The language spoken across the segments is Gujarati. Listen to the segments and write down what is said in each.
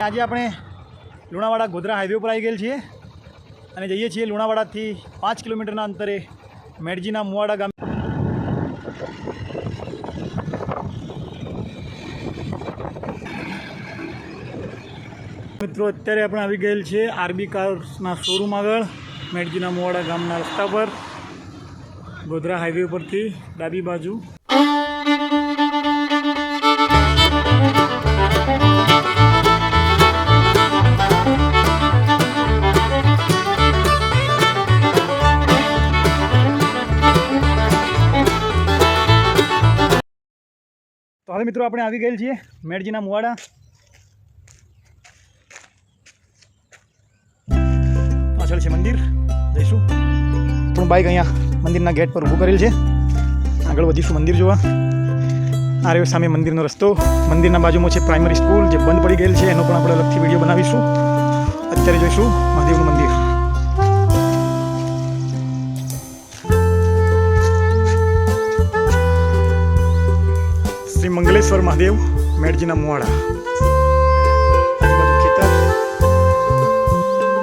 આજે આપણે લુણાવાડા ગોધરા હાઈવે ઉપર આવી ગયેલ છીએ અને જઈએ છીએ લુણાવાડાથી 5 કિલોમીટરના અંતરે મેડજીના મુવાડા ગામ। મિત્રો અત્યારે આપણે આવી ગયેલ છે આરબી કાર્સના શોરૂમ આગળ મેડજીના મુવાડા ગામના રસ્તા પર ગોધરા હાઈવે ઉપરથી ડાબી બાજુ। તો હવે મિત્રો આપણે આવી ગયેલ છીએ મેડજીના મુવાડા। પાછળ છે મંદિર, જઈશું। આપણું બાઇક અહીંયા મંદિરના ગેટ પર ઊભું કરેલ છે, આગળ વધીશું મંદિર જોવા। આ રહ્યો સામે મંદિરનો રસ્તો। મંદિરના બાજુમાં છે પ્રાઇમરી સ્કૂલ જે બંધ પડી ગયેલ છે, એનો પણ આપણે અલગથી વિડીયો બનાવીશું। અત્યારે જોઈશું મહાદેવનું મંદિર। શ્રી મંગલેશ્વર મહાદેવ મેડજીના મુવાડા। આજુબાજુ ખેતર।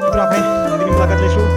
મિત્રો આપણે મંદિરની મુલાકાત લઈશું।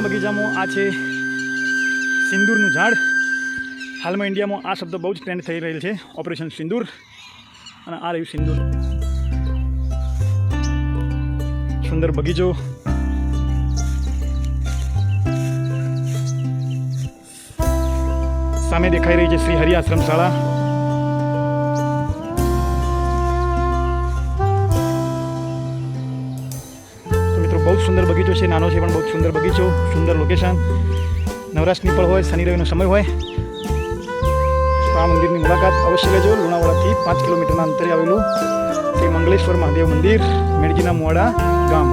બગીચામાં આ છે સિંદૂરનું ઝાડ। હાલમાં ઇન્ડિયામાં આ શબ્દ બહુ જ ટ્રેન્ડ થઈ રહેલ છે, ઓપરેશન સિંદૂર। અને આ રહ્યું સિંદૂર। સુંદર બગીચો। સામે દેખાઈ રહી છે શ્રી હરિ આશ્રમ શાળા। બહુ સુંદર બગીચો છે, નાનો છે પણ બહુ સુંદર બગીચો, સુંદર લોકેશન। નવરાશની પણ હોય, શનિ રવિનો સમય હોય તો આ મંદિરની મુલાકાત અવશ્ય લેજો। લુણાવાડાથી 5 કિલોમીટરના અંતરે આવેલું શ્રી મંગલેશ્વર મહાદેવ મંદિર મેડજીના મુવાડા ગામ।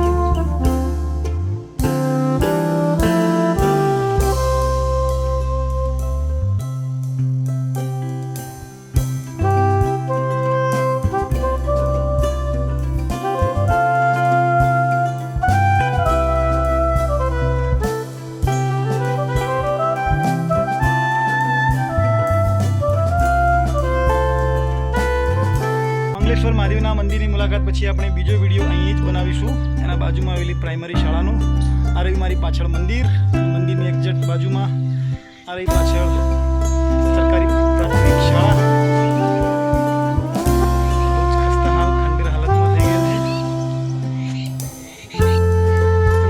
મંગલેશ્વર મહાદેવના મંદિરની મુલાકાત પછી આપણે બીજો વિડીયો અહીં જ બનાવીશું। એના બાજુમાં આવેલી પ્રાઇમરી શાળાનું। આ રહી મારી પાછળ મંદિર, મંદિરની એક્ઝેક્ટ બાજુમાં આ રહી પાછળ